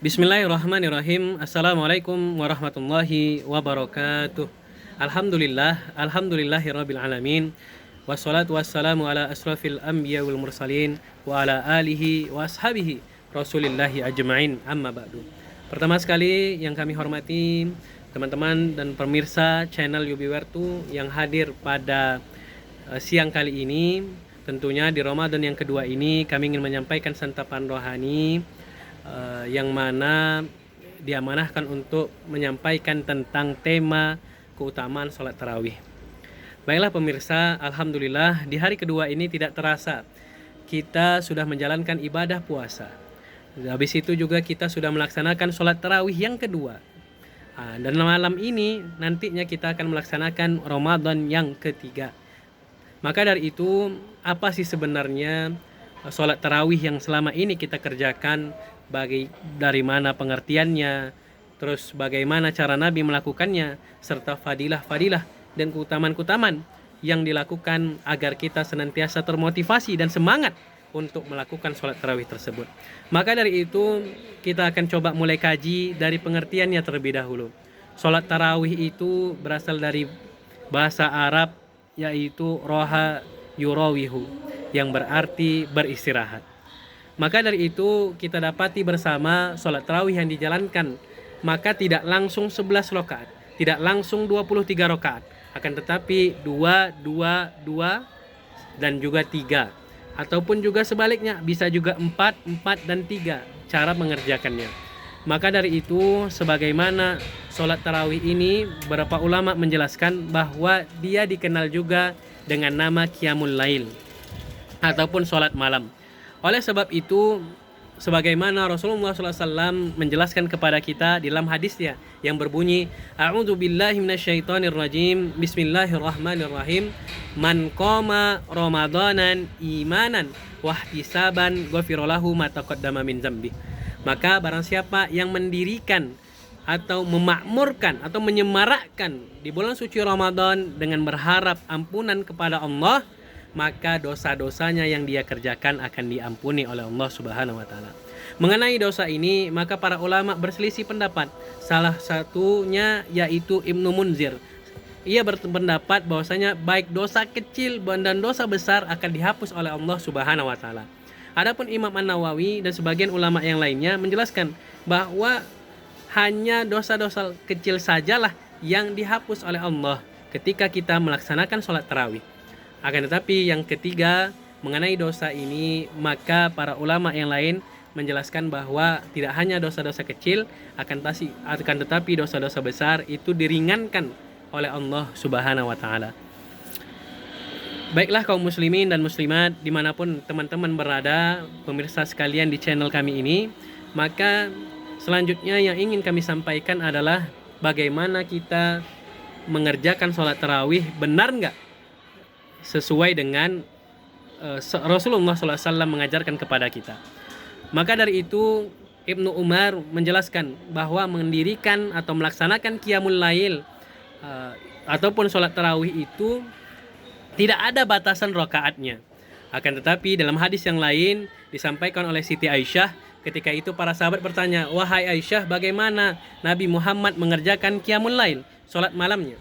Bismillahirrahmanirrahim. Assalamualaikum warahmatullahi wabarakatuh. Alhamdulillahirabbil alamin. Wassalatu wassalamu ala asrafil anbiya wal mursalin wa ala alihi wa ashabihi rasulillahi ajma'in, amma ba'du. Pertama sekali yang kami hormati teman-teman dan pemirsa channel Yubiwertu yang hadir pada siang kali ini. Tentunya di Ramadan yang kedua ini kami ingin menyampaikan santapan rohani yang mana diamanahkan untuk menyampaikan tentang tema keutamaan sholat tarawih. Baiklah pemirsa, alhamdulillah di hari kedua ini tidak terasa kita sudah menjalankan ibadah puasa. Habis itu juga kita sudah melaksanakan sholat tarawih yang kedua. Dan malam ini nantinya kita akan melaksanakan Ramadan yang ketiga. Maka dari itu, apa sih sebenarnya sholat tarawih yang selama ini kita kerjakan, dari mana pengertiannya, terus bagaimana cara Nabi melakukannya, serta fadilah-fadilah dan keutamaan-keutamaan yang dilakukan agar kita senantiasa termotivasi dan semangat untuk melakukan sholat tarawih tersebut. Maka dari itu, kita akan coba mulai kaji dari pengertiannya terlebih dahulu. Sholat tarawih itu berasal dari bahasa Arab, yaitu roha yurawihu, yang berarti beristirahat. Maka dari itu kita dapati bersama sholat tarawih yang dijalankan, maka tidak langsung 11 rakaat, tidak langsung 23 rakaat, akan tetapi 2, 2, 2 dan juga 3, ataupun juga sebaliknya bisa juga 4, 4 dan 3 cara mengerjakannya. Maka dari itu, sebagaimana sholat tarawih ini, beberapa ulama menjelaskan bahwa dia dikenal juga dengan nama Qiyamul Lail ataupun sholat malam. Oleh sebab itu, sebagaimana Rasulullah SAW menjelaskan kepada kita di dalam hadisnya yang berbunyi, A'udzu billahi minasyaitonir rajim, Bismillahirrahmanirrahim, Man qama Ramadanan imanan wahtisaban ghufira lahu ma taqaddama min dzambi. Maka barang siapa yang mendirikan atau memakmurkan atau menyemarakkan di bulan suci Ramadan dengan berharap ampunan kepada Allah, maka dosa-dosanya yang dia kerjakan akan diampuni oleh Allah Subhanahu wa taala. Mengenai dosa ini, maka para ulama berselisih pendapat. Salah satunya yaitu Ibnu Munzir. Ia berpendapat bahwasanya baik dosa kecil dan dosa besar akan dihapus oleh Allah Subhanahu wa taala. Adapun Imam An-Nawawi dan sebagian ulama yang lainnya menjelaskan bahwa hanya dosa-dosa kecil sajalah yang dihapus oleh Allah ketika kita melaksanakan sholat tarawih. Akan tetapi yang ketiga, mengenai dosa ini, maka para ulama yang lain menjelaskan bahwa tidak hanya dosa-dosa kecil, akan tetapi dosa-dosa besar itu diringankan oleh Allah Subhanahu wa taala. Baiklah kaum muslimin dan muslimat dimanapun teman-teman berada, pemirsa sekalian di channel kami ini, maka selanjutnya yang ingin kami sampaikan adalah bagaimana kita mengerjakan sholat tarawih benar nggak sesuai dengan Rasulullah SAW mengajarkan kepada kita. Maka dari itu Ibnu Umar menjelaskan bahwa mendirikan atau melaksanakan Qiyamul Lail ataupun sholat tarawih itu tidak ada batasan rakaatnya. Akan tetapi dalam hadis yang lain disampaikan oleh Siti Aisyah, ketika itu para sahabat bertanya, "Wahai Aisyah, bagaimana Nabi Muhammad mengerjakan Qiyamul Lail, sholat malamnya?"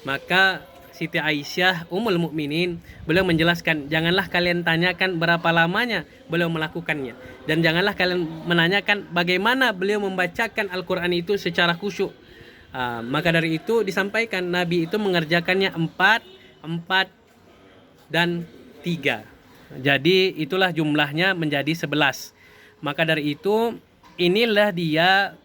Maka Siti Aisyah Ummul Mukminin beliau menjelaskan, janganlah kalian tanyakan berapa lamanya beliau melakukannya, dan janganlah kalian menanyakan bagaimana beliau membacakan Al-Quran itu secara khusyuk. Maka dari itu disampaikan Nabi itu mengerjakannya 4, 4 dan 3. Jadi itulah jumlahnya menjadi 11. Maka dari itu inilah dia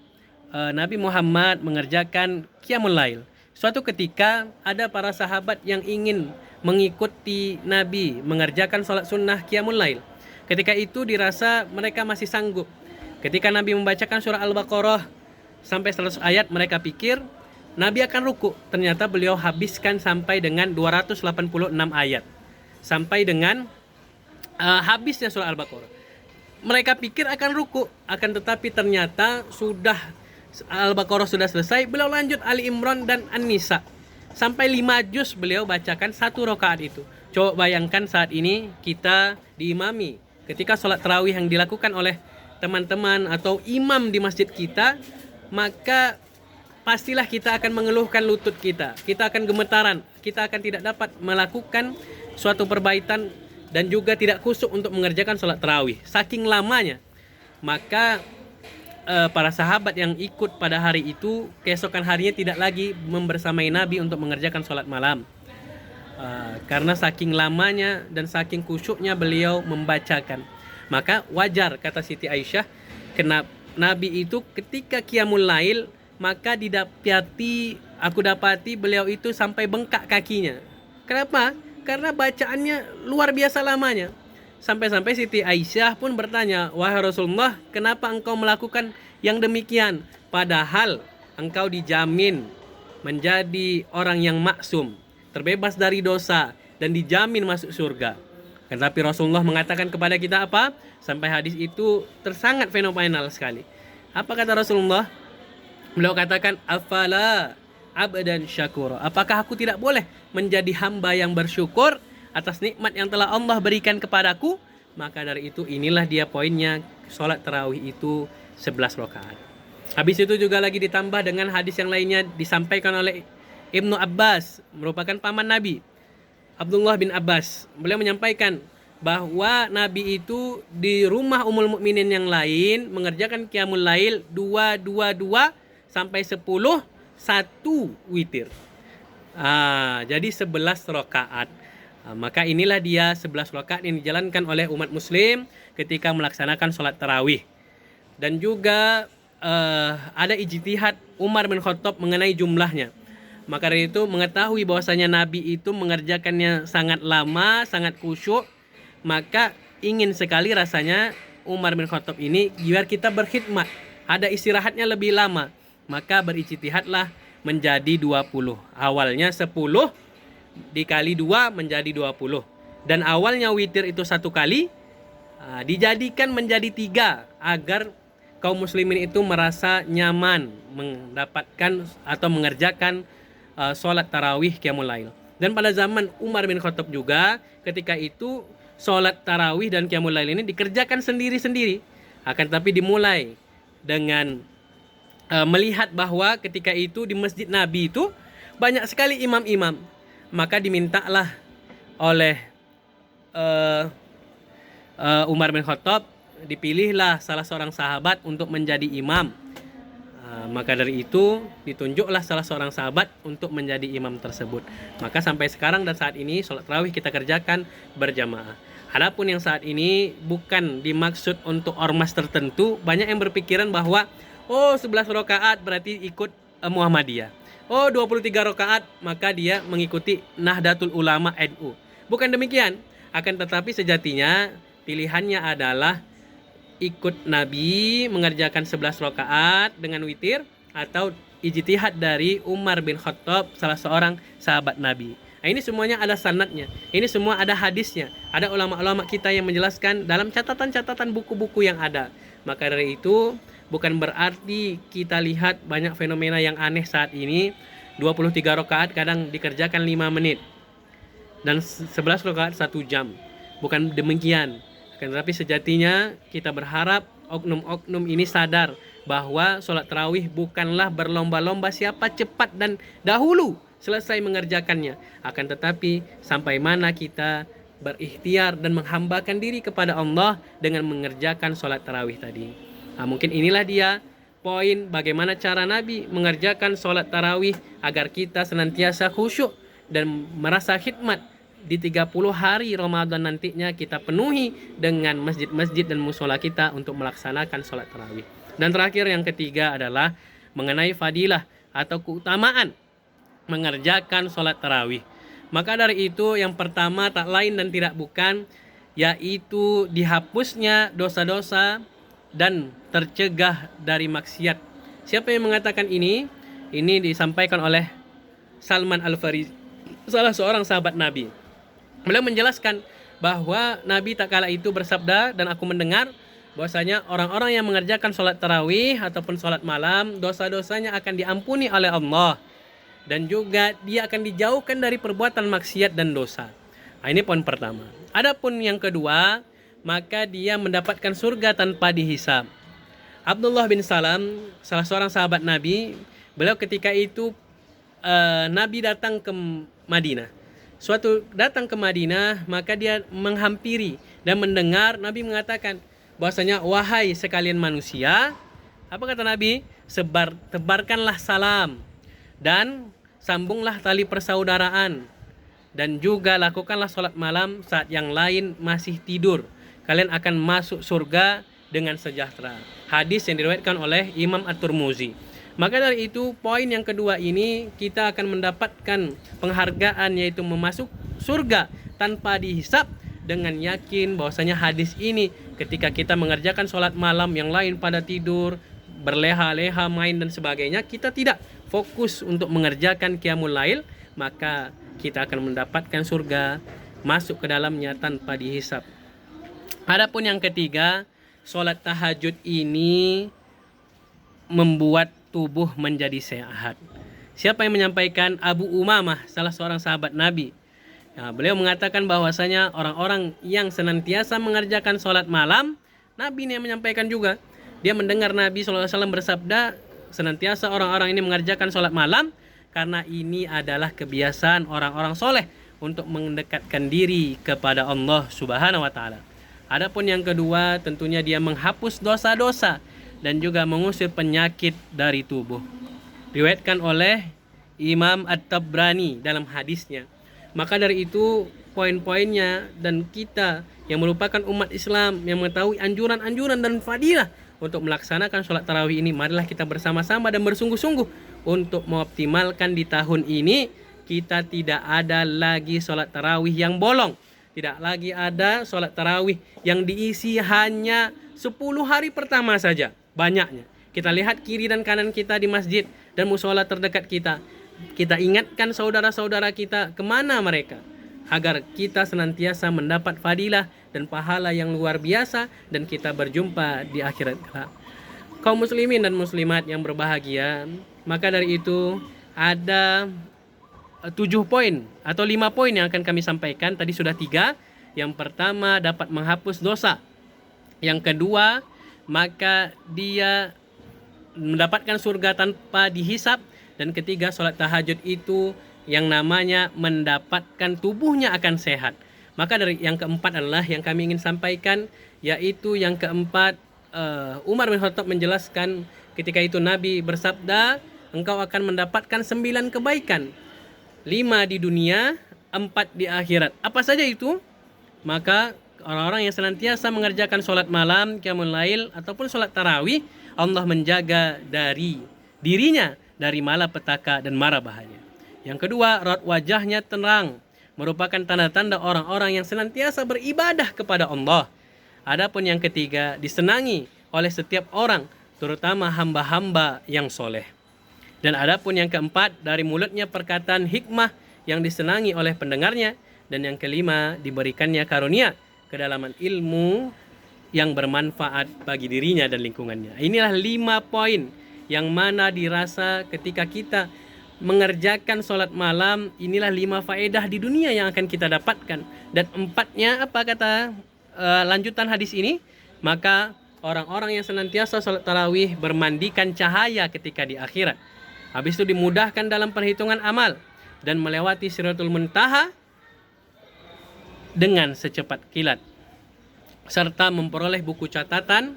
Nabi Muhammad mengerjakan Qiyamul Lail. Suatu ketika ada para sahabat yang ingin mengikuti Nabi mengerjakan sholat sunnah Qiyamul Lail. Ketika itu dirasa mereka masih sanggup. Ketika Nabi membacakan surah Al-Baqarah sampai 100 ayat, mereka pikir Nabi akan ruku. Ternyata beliau habiskan sampai dengan 286 ayat. Sampai dengan habisnya surah Al-Baqarah. Mereka pikir akan ruku, akan tetapi ternyata sudah Al-Baqarah sudah selesai, beliau lanjut Ali Imran dan An-Nisa. Sampai 5 juz beliau bacakan 1 rakaat itu. Coba bayangkan saat ini kita diimami ketika sholat tarawih yang dilakukan oleh teman-teman atau imam di masjid kita, maka pastilah kita akan mengeluhkan lutut kita. Kita akan gemetaran, kita akan tidak dapat melakukan suatu perbaikan dan juga tidak khusyuk untuk mengerjakan sholat tarawih. Saking lamanya. Maka para sahabat yang ikut pada hari itu, keesokan harinya tidak lagi membersamai Nabi untuk mengerjakan sholat malam. Karena saking lamanya dan saking khusyuknya beliau membacakan. Maka wajar, kata Siti Aisyah, kenapa Nabi itu ketika qiyamul lail, maka aku dapati beliau itu sampai bengkak kakinya. Kenapa? Karena bacaannya luar biasa lamanya. Sampai-sampai Siti Aisyah pun bertanya, "Wahai Rasulullah, kenapa engkau melakukan yang demikian? Padahal engkau dijamin menjadi orang yang maksum, terbebas dari dosa, dan dijamin masuk surga." Tetapi Rasulullah mengatakan kepada kita apa? Sampai hadis itu tersangat fenomenal sekali. Apa kata Rasulullah? Beliau katakan, "Afala abdan syakur." Apakah aku tidak boleh menjadi hamba yang bersyukur atas nikmat yang telah Allah berikan kepadaku? Maka dari itu inilah dia poinnya, sholat tarawih itu 11 rakaat. Habis itu juga lagi ditambah dengan hadis yang lainnya disampaikan oleh Ibnu Abbas, merupakan paman Nabi, Abdullah bin Abbas. Beliau menyampaikan bahwa Nabi itu di rumah Ummul Mukminin yang lain mengerjakan qiyamul lail 2 sampai 10, 1 witir. Jadi 11 rakaat. Maka inilah dia 11 rakaat yang dijalankan oleh umat muslim ketika melaksanakan sholat tarawih. Dan juga ada ijtihad Umar bin Khattab mengenai jumlahnya. Maka dari itu mengetahui bahwasanya Nabi itu mengerjakannya sangat lama, sangat khusyuk, maka ingin sekali rasanya Umar bin Khattab ini biar kita berkhidmat, ada istirahatnya lebih lama. Maka berijtihadlah menjadi 20. Awalnya 10 dikali 2 menjadi 20. Dan awalnya witir itu 1 kali, dijadikan menjadi 3 agar kaum muslimin itu merasa nyaman mendapatkan atau mengerjakan sholat tarawih qiyamul lail. Dan pada zaman Umar bin Khattab juga, ketika itu sholat tarawih dan qiyamul lail ini dikerjakan sendiri-sendiri. Akan tapi dimulai dengan melihat bahwa ketika itu di masjid Nabi itu banyak sekali imam-imam. Maka dimintalah oleh Umar bin Khattab, dipilihlah salah seorang sahabat untuk menjadi imam. Maka dari itu ditunjuklah salah seorang sahabat untuk menjadi imam tersebut. Maka sampai sekarang dan saat ini sholat tarawih kita kerjakan berjamaah. Adapun yang saat ini bukan dimaksud untuk ormas tertentu. Banyak yang berpikiran bahwa 11 rakaat berarti ikut Muhammadiyah. 23 rakaat maka dia mengikuti Nahdlatul Ulama NU. Bukan demikian. Akan tetapi sejatinya pilihannya adalah ikut Nabi mengerjakan 11 rakaat dengan witir, atau ijtihad dari Umar bin Khattab, salah seorang sahabat Nabi. Nah, ini semuanya ada sanadnya. Ini semua ada hadisnya. Ada ulama-ulama kita yang menjelaskan dalam catatan-catatan buku-buku yang ada. Maka dari itu bukan berarti kita lihat banyak fenomena yang aneh saat ini. 23 rakaat kadang dikerjakan 5 menit. Dan 11 rakaat 1 jam. Bukan demikian. Tetapi sejatinya kita berharap oknum-oknum ini sadar bahwa sholat tarawih bukanlah berlomba-lomba siapa cepat dan dahulu selesai mengerjakannya. Akan tetapi sampai mana kita berikhtiar dan menghambakan diri kepada Allah dengan mengerjakan sholat tarawih tadi. Mungkin inilah dia poin bagaimana cara Nabi mengerjakan sholat tarawih agar kita senantiasa khusyuk dan merasa khidmat. Di 30 hari Ramadan nantinya kita penuhi dengan masjid-masjid dan musola kita untuk melaksanakan sholat tarawih. Dan terakhir yang ketiga adalah mengenai fadilah atau keutamaan mengerjakan sholat tarawih. Maka dari itu yang pertama tak lain dan tidak bukan, yaitu dihapusnya dosa-dosa dan tercegah dari maksiat. Siapa yang mengatakan ini? Ini disampaikan oleh Salman Al-Farisi, salah seorang sahabat Nabi. Beliau menjelaskan bahwa Nabi tak kala itu bersabda, dan aku mendengar bahwasanya orang-orang yang mengerjakan sholat tarawih ataupun sholat malam, dosa-dosanya akan diampuni oleh Allah. Dan juga dia akan dijauhkan dari perbuatan maksiat dan dosa. Ini poin pertama. Adapun yang kedua, maka dia mendapatkan surga tanpa dihisab. Abdullah bin Salam, salah seorang sahabat Nabi, beliau ketika itu Nabi datang ke Madinah. Suatu datang ke Madinah, maka dia menghampiri dan mendengar Nabi mengatakan bahwasanya, wahai sekalian manusia, apa kata Nabi? Tebarkanlah salam dan sambunglah tali persaudaraan, dan juga lakukanlah sholat malam saat yang lain masih tidur. Kalian akan masuk surga dengan sejahtera. Hadis yang diriwayatkan oleh Imam At-Tirmidzi. Maka dari itu, poin yang kedua ini kita akan mendapatkan penghargaan, yaitu memasuk surga tanpa dihisap, dengan yakin bahwasanya hadis ini ketika kita mengerjakan sholat malam yang lain pada tidur, berleha-leha, main dan sebagainya, kita tidak fokus untuk mengerjakan qiyamul lail, maka kita akan mendapatkan surga, masuk ke dalamnya tanpa dihisap. Adapun yang ketiga, sholat tahajud ini membuat tubuh menjadi sehat. Siapa yang menyampaikan? Abu Umamah, salah seorang sahabat Nabi. Nah, beliau mengatakan bahwasanya orang-orang yang senantiasa mengerjakan sholat malam, Nabi ini yang menyampaikan juga. Dia mendengar Nabi SAW bersabda, senantiasa orang-orang ini mengerjakan sholat malam karena ini adalah kebiasaan orang-orang soleh untuk mendekatkan diri kepada Allah Subhanahu wa Ta'ala. Adapun yang kedua, tentunya dia menghapus dosa-dosa dan juga mengusir penyakit dari tubuh. Diriwayatkan oleh Imam At-Tabrani dalam hadisnya. Maka dari itu, poin-poinnya, dan kita yang merupakan umat Islam yang mengetahui anjuran-anjuran dan fadilah untuk melaksanakan sholat tarawih ini, marilah kita bersama-sama dan bersungguh-sungguh untuk mengoptimalkan di tahun ini. Kita tidak ada lagi sholat tarawih yang bolong. Tidak lagi ada sholat tarawih yang diisi hanya 10 hari pertama saja. Banyaknya. Kita lihat kiri dan kanan kita di masjid dan musola terdekat kita. Kita ingatkan saudara-saudara kita kemana mereka, agar kita senantiasa mendapat fadilah dan pahala yang luar biasa dan kita berjumpa di akhirat kelak. Kaum muslimin dan muslimat yang berbahagia, maka dari itu ada 7 poin atau 5 poin yang akan kami sampaikan. Tadi sudah 3. Yang pertama, dapat menghapus dosa. Yang kedua, maka dia mendapatkan surga tanpa dihisap. Dan ketiga, sholat tahajud itu yang namanya mendapatkan tubuhnya akan sehat. Maka dari yang keempat adalah yang kami ingin sampaikan, yaitu yang keempat, Umar bin Khattab menjelaskan ketika itu Nabi bersabda, engkau akan mendapatkan 9 kebaikan, 5 di dunia, 4 di akhirat. Apa saja itu? Maka orang-orang yang senantiasa mengerjakan sholat malam, qiyamul lail, ataupun sholat tarawih, Allah menjaga dari dirinya dari malapetaka dan mara bahaya. Yang kedua, raut wajahnya tenang, merupakan tanda-tanda orang-orang yang senantiasa beribadah kepada Allah. Adapun yang ketiga, disenangi oleh setiap orang, terutama hamba-hamba yang soleh. Dan adapun yang keempat, dari mulutnya perkataan hikmah yang disenangi oleh pendengarnya. Dan yang kelima, diberikannya karunia kedalaman ilmu yang bermanfaat bagi dirinya dan lingkungannya. Inilah 5 poin yang mana dirasa ketika kita mengerjakan sholat malam, inilah 5 faedah di dunia yang akan kita dapatkan. Dan 4-nya, apa kata lanjutan hadis ini? Maka orang-orang yang senantiasa sholat tarawih bermandikan cahaya ketika di akhirat. Habis itu dimudahkan dalam perhitungan amal dan melewati Siratul Muntaha dengan secepat kilat, serta memperoleh buku catatan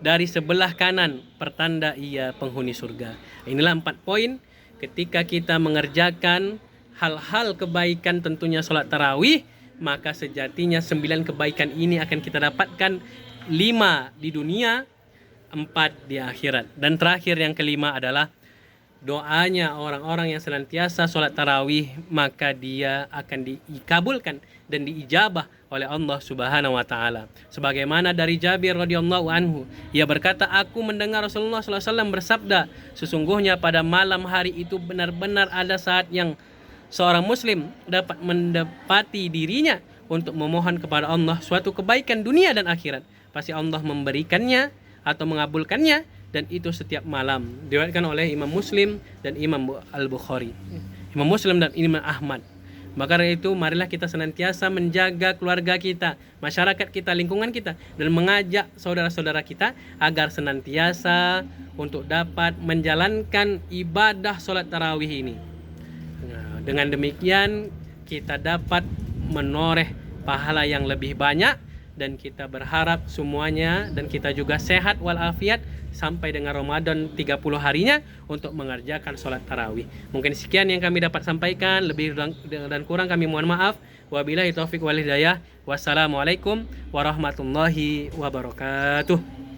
dari sebelah kanan pertanda ia penghuni surga. Inilah 4 poin ketika kita mengerjakan hal-hal kebaikan, tentunya sholat tarawih, maka sejatinya 9 kebaikan ini akan kita dapatkan, 5 di dunia, 4 di akhirat. Dan terakhir yang kelima adalah doanya orang-orang yang senantiasa sholat tarawih, maka dia akan dikabulkan dan diijabah oleh Allah Subhanahu wa Ta'ala. Sebagaimana dari Jabir radhiyallahu anhu, ia berkata, aku mendengar Rasulullah SAW bersabda, sesungguhnya pada malam hari itu benar-benar ada saat yang seorang muslim dapat mendapati dirinya untuk memohon kepada Allah suatu kebaikan dunia dan akhirat. Pasti Allah memberikannya atau mengabulkannya, dan itu setiap malam. Diriwayatkan oleh Imam Muslim dan Imam Al-Bukhari. Imam Muslim dan Imam Ahmad. Maka dari itu marilah kita senantiasa menjaga keluarga kita, masyarakat kita, lingkungan kita, dan mengajak saudara-saudara kita agar senantiasa untuk dapat menjalankan ibadah sholat tarawih ini. Nah, dengan demikian kita dapat menoreh pahala yang lebih banyak, dan kita berharap semuanya dan kita juga sehat walafiat sampai dengan Ramadan 30 harinya untuk mengerjakan sholat tarawih. Mungkin sekian yang kami dapat sampaikan, lebih dan kurang kami mohon maaf. Wabillahi taufiq wal hidayah. Wassalamualaikum warahmatullahi wabarakatuh.